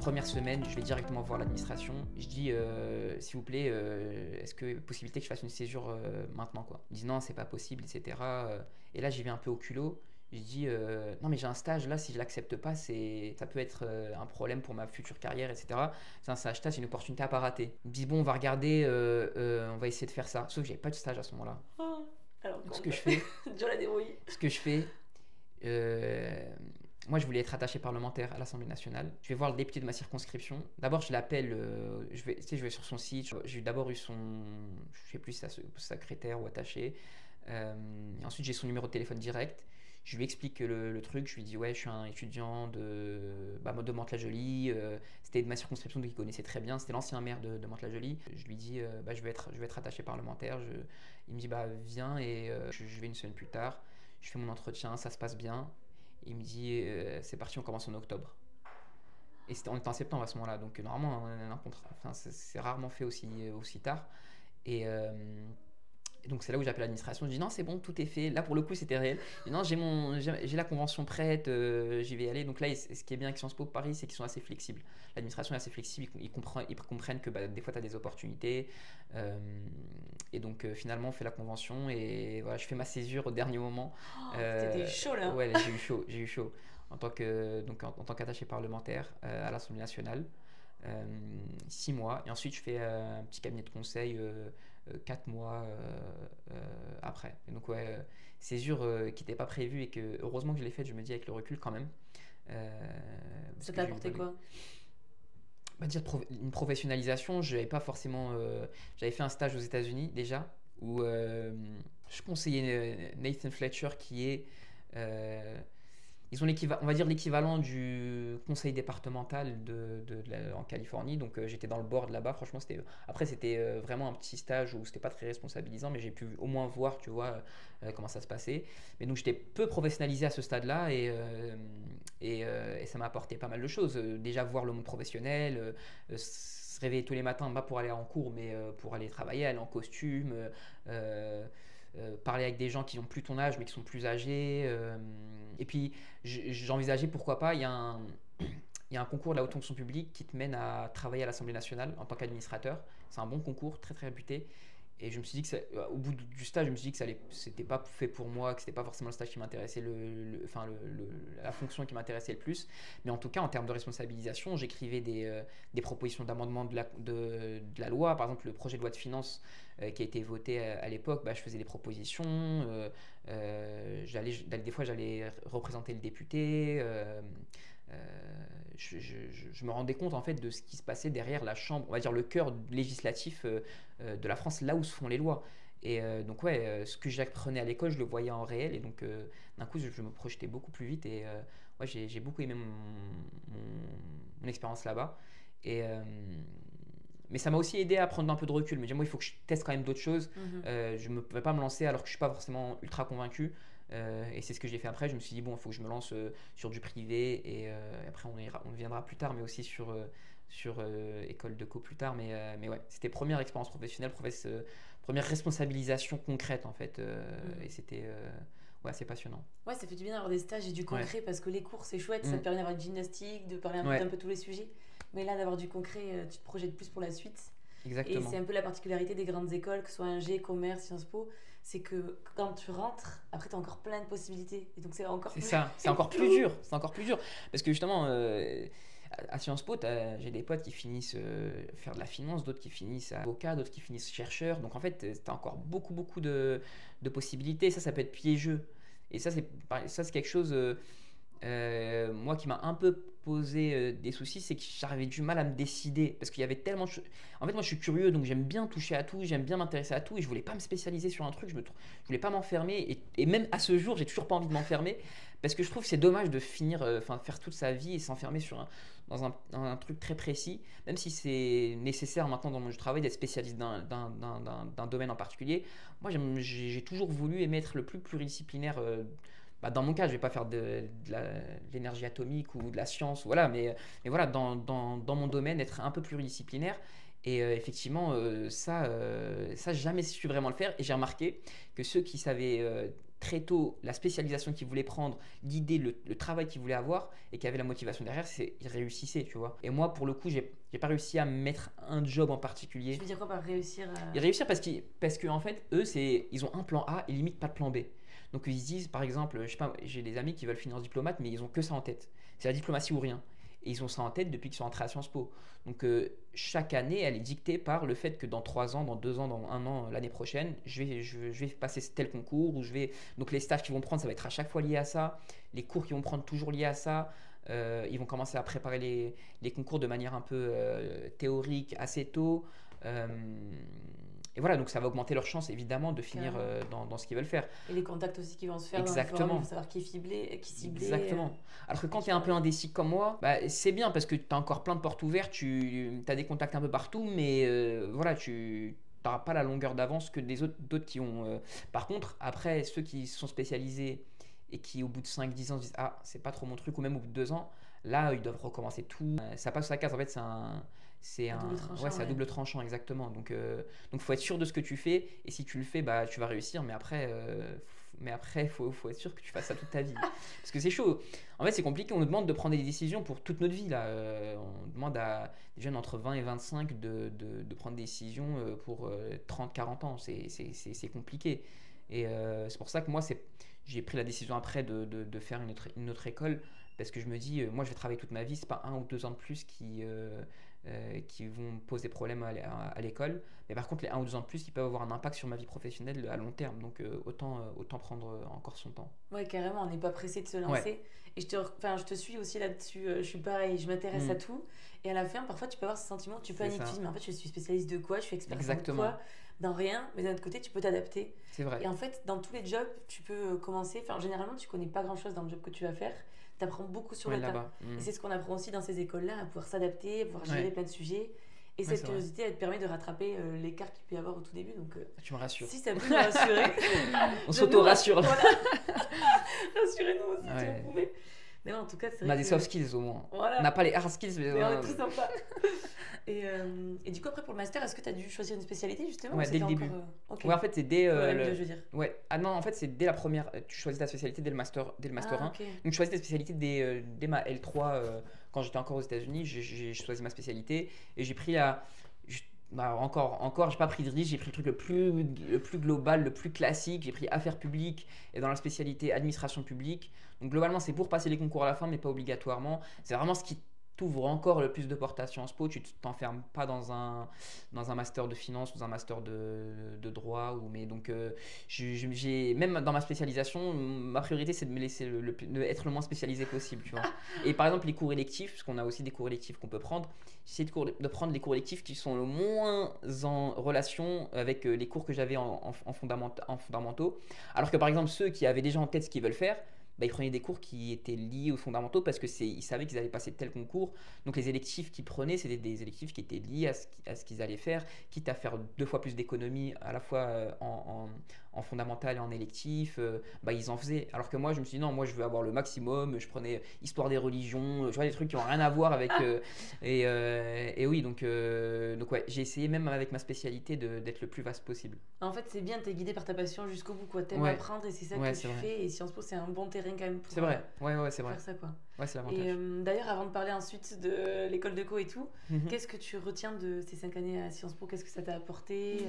première semaine, je vais directement voir l'administration. Je dis, s'il vous plaît, est-ce que possibilité que je fasse une césure maintenant quoi. Ils disent non, c'est pas possible, etc. Et là, j'y vais un peu au culot. Je dis, non mais j'ai un stage là, si je l'accepte pas, ça peut être un problème pour ma future carrière, etc. C'est un stage, c'est une opportunité à pas rater. Ils me disent, bon, on va regarder, on va essayer de faire ça. Sauf que j'avais pas de stage à ce moment-là. Oh. Alors, Donc ce que je fais, dur la débrouille. moi je voulais être attaché parlementaire à l'Assemblée nationale. Je vais voir le député de ma circonscription. D'abord je l'appelle, je vais sur son site. J'ai d'abord eu son, je sais plus si c'est secrétaire ou attaché. Et ensuite j'ai son numéro de téléphone direct. Je lui explique le truc, je lui dis ouais je suis un étudiant de Mantes-la-Jolie, c'était de ma circonscription donc il connaissait très bien, c'était l'ancien maire de Mantes-la-Jolie. Je lui dis je vais être attaché parlementaire, il me dit bah viens et je vais une semaine plus tard, je fais mon entretien, ça se passe bien, il me dit c'est parti on commence en octobre. Et on était en septembre à ce moment-là donc normalement c'est rarement fait aussi tard. Et donc c'est là où j'appelle l'administration, je dis non c'est bon tout est fait, là pour le coup c'était réel, et non j'ai la convention prête, j'y vais aller. Donc là ce qui est bien avec Sciences Po Paris c'est qu'ils sont assez flexibles, l'administration est assez flexible, ils comprennent que des fois tu as des opportunités, et donc finalement on fait la convention et voilà je fais ma césure au dernier moment. T'étais chaud là. Ouais j'ai eu chaud en tant qu'attaché parlementaire à l'Assemblée nationale. 6 mois et ensuite je fais un petit cabinet de conseil 4 mois après. Et donc ouais, césure qui n'était pas prévue et que heureusement que je l'ai faite, je me dis avec le recul quand même. Ça t'a apporté quoi? Dire une professionnalisation, j'avais pas forcément. J'avais fait un stage aux États-Unis déjà où je conseillais Nathan Fletcher qui est ils ont on va dire l'équivalent du conseil départemental en Californie. Donc j'étais dans le board là-bas. Franchement, c'était vraiment un petit stage où c'était pas très responsabilisant, mais j'ai pu au moins voir, tu vois, comment ça se passait. Mais donc j'étais peu professionnalisé à ce stade-là et ça m'a apporté pas mal de choses. Déjà voir le monde professionnel, se réveiller tous les matins, pas pour aller en cours, mais pour aller travailler, aller en costume. Parler avec des gens qui ont plus ton âge mais qui sont plus âgés, et puis j'envisageais pourquoi pas il y a un concours de la haute fonction publique qui te mène à travailler à l'Assemblée nationale en tant qu'administrateur. C'est un bon concours très très réputé et je me suis dit que au bout du stage je me suis dit que c'était pas fait pour moi, que c'était pas forcément le stage qui m'intéressait la fonction qui m'intéressait le plus, mais en tout cas en termes de responsabilisation j'écrivais des propositions d'amendement de la loi. Par exemple le projet de loi de finances qui a été voté à l'époque, je faisais des propositions, des fois j'allais représenter le député, je me rendais compte en fait de ce qui se passait derrière la chambre, on va dire le cœur législatif de la France, là où se font les lois. Et donc ouais, ce que j'apprenais à l'école, je le voyais en réel et donc d'un coup je me projetais beaucoup plus vite et ouais, j'ai beaucoup aimé mon expérience là-bas. Et mais ça m'a aussi aidé à prendre un peu de recul, me dire moi il faut que je teste quand même d'autres choses. Je ne vais pas me lancer alors que je ne suis pas forcément ultra convaincu. Et c'est ce que j'ai fait après. Je me suis dit bon, il faut que je me lance sur du privé et après on viendra plus tard, mais aussi sur école de co plus tard. Mais ouais, c'était première expérience professionnelle, première responsabilisation concrète en fait, et c'était ouais, assez passionnant. Ouais, ça fait du bien d'avoir des stages et du concret, parce que les cours c'est chouette, ça te permet d'avoir de gymnastique, de parler d'un peu tous les sujets. Mais là, d'avoir du concret, tu te projettes plus pour la suite. Exactement. Et c'est un peu la particularité des grandes écoles, que ce soit un G, commerce, Sciences Po, c'est que quand tu rentres, après tu as encore plein de possibilités. Et donc c'est encore plus... c'est encore plus dur. C'est encore plus dur. Parce que justement, à Sciences Po, j'ai des potes qui finissent faire de la finance, d'autres qui finissent avocat, d'autres qui finissent chercheurs. Donc en fait, tu as encore beaucoup de possibilités. Ça peut être piégeux. Et ça, c'est quelque chose... moi qui m'a un peu posé des soucis, c'est que j'avais du mal à me décider parce qu'il y avait tellement en fait moi je suis curieux donc j'aime bien toucher à tout, j'aime bien m'intéresser à tout et je voulais pas me spécialiser sur un truc, je voulais pas m'enfermer et même à ce jour j'ai toujours pas envie de m'enfermer parce que je trouve que c'est dommage de finir faire toute sa vie et s'enfermer dans un truc très précis, même si c'est nécessaire maintenant dans mon travail d'être spécialiste d'un domaine en particulier. Moi j'ai toujours voulu aimer être le plus pluridisciplinaire. Dans mon cas, je vais pas faire de l'énergie atomique ou de la science, voilà, mais voilà, dans mon domaine, être un peu pluridisciplinaire. Et effectivement, ça, j'ai jamais su vraiment le faire. Et j'ai remarqué que ceux qui savaient très tôt la spécialisation qu'il voulait prendre, l'idée, le travail qu'il voulait avoir et qui avait la motivation derrière, il réussissait, tu vois. Et moi, pour le coup, j'ai pas réussi à mettre un job en particulier. Tu veux dire quoi par réussir Et réussir parce que en fait, eux, ils ont un plan A et limite pas de plan B. Donc ils se disent, par exemple, je sais pas, j'ai des amis qui veulent finir diplomate, mais ils ont que ça en tête. C'est la diplomatie ou rien. Et ils ont ça en tête depuis qu'ils sont entrés à Sciences Po. Donc chaque année, elle est dictée par le fait que dans 3 ans, dans 2 ans, dans 1 an, l'année prochaine, je vais passer tel concours. Donc les stages qu'ils vont prendre, ça va être à chaque fois lié à ça. Les cours qu'ils vont prendre, toujours liés à ça. Ils vont commencer à préparer les concours de manière un peu théorique assez tôt. Et voilà, donc ça va augmenter leur chance évidemment de finir dans ce qu'ils veulent faire. Et les contacts aussi qui vont se faire. Exactement. Dans le forum, il faut savoir qui ciblé. Exactement. Alors que quand tu es un peu indécis comme moi, c'est bien parce que tu as encore plein de portes ouvertes, tu as des contacts un peu partout, mais voilà, tu n'auras pas la longueur d'avance que d'autres qui ont. Par contre, après, ceux qui sont spécialisés et qui au bout de 5-10 ans se disent ah, c'est pas trop mon truc, ou même au bout de 2 ans, là, ils doivent recommencer tout. Ça passe à la case, en fait, c'est un double tranchant, exactement. Donc faut être sûr de ce que tu fais, et si tu le fais, tu vas réussir, mais après faut être sûr que tu fasses ça toute ta vie. Parce que c'est chaud. En fait, c'est compliqué, on nous demande de prendre des décisions pour toute notre vie là. On demande à des jeunes entre 20 et 25 de prendre des décisions pour 30-40 ans. C'est compliqué. Et c'est pour ça que moi, j'ai pris la décision après de faire une autre école, parce que je me dis, moi je vais travailler toute ma vie, c'est pas 1 ou 2 ans de plus qui vont me poser problème à l'école. Mais par contre, les 1 ou 2 ans de plus, ils peuvent avoir un impact sur ma vie professionnelle à long terme. Donc autant prendre encore son temps. Ouais, carrément, on n'est pas pressé de se lancer. Ouais. Et je te suis aussi là-dessus. Je suis pareil, je m'intéresse à tout. Et à la fin, parfois, tu peux avoir ce sentiment, tu paniques, tu dis, mais en fait, je suis spécialiste de quoi? Je suis expert de quoi? Dans rien, mais d'un autre côté, tu peux t'adapter. C'est vrai. Et en fait, dans tous les jobs, tu peux commencer. Enfin, généralement, tu connais pas grand-chose dans le job que tu vas faire. Tu apprends beaucoup sur le tas. Et c'est ce qu'on apprend aussi dans ces écoles-là, à pouvoir s'adapter, à pouvoir gérer plein de sujets. Et cette curiosité, elle te permet de rattraper l'écart qu'il peut y avoir au tout début. Donc, tu me rassures. Si ça peut me rassurer. On s'auto-rassure. Voilà. Rassurez-nous aussi si vous pouvez. Mais non, en tout cas, c'est vrai. On a des soft skills au moins. Voilà. On n'a pas les hard skills, mais on est tout sympa. Et du coup, après pour le master, est-ce que tu as dû choisir une spécialité justement? Ouais, dès le début. Okay. Ouais, en fait, c'est dès. je veux dire. Ouais. Ah non, en fait, c'est dès la première. Tu choisis ta spécialité dès le master 1. Okay. Donc, je choisis ta spécialité dès ma L3. Quand j'étais encore aux États-Unis, j'ai choisi ma spécialité et j'ai pris la. Encore, j'ai pas pris de risque, j'ai pris le truc le plus global, le plus classique. J'ai pris affaires publiques et dans la spécialité administration publique. Donc globalement, c'est pour passer les concours à la fin, mais pas obligatoirement. C'est vraiment ce qui t'ouvre encore le plus de portes à Sciences Po. Tu t'enfermes pas dans un master de finance ou un master de droit. Mais donc, j'ai même dans ma spécialisation, ma priorité c'est de me laisser être le moins spécialisé possible. Tu vois. Et par exemple, les cours électifs, parce qu'on a aussi des cours électifs qu'on peut prendre, j'essaie de prendre les cours électifs qui sont le moins en relation avec les cours que j'avais en fondamentaux. Alors que par exemple, ceux qui avaient déjà en tête ce qu'ils veulent faire, ils prenaient des cours qui étaient liés aux fondamentaux parce qu'ils savaient qu'ils allaient passer tel concours. Donc les électifs qu'ils prenaient, c'était des électifs qui étaient liés à ce qu'ils allaient faire, quitte à faire 2 fois plus d'économies à la fois en fondamental et en électif. Ils en faisaient. Alors que moi, je me suis dit non, moi je veux avoir le maximum. Je prenais histoire des religions, je vois des trucs qui n'ont rien à voir avec. Et oui, donc ouais, j'ai essayé même avec ma spécialité d'être le plus vaste possible. En fait, c'est bien, t'es guidé par ta passion jusqu'au bout, quoi. T'aimes apprendre et c'est ça que tu fais. Et Sciences Po, c'est un bon terrain quand même pour c'est vrai. C'est vrai. faire ça, quoi. Ouais, c'est l'avantage. Et d'ailleurs, avant de parler ensuite de l'école de co et tout, qu'est-ce que tu retiens de ces 5 années à Sciences Po? Qu'est-ce que ça t'a apporté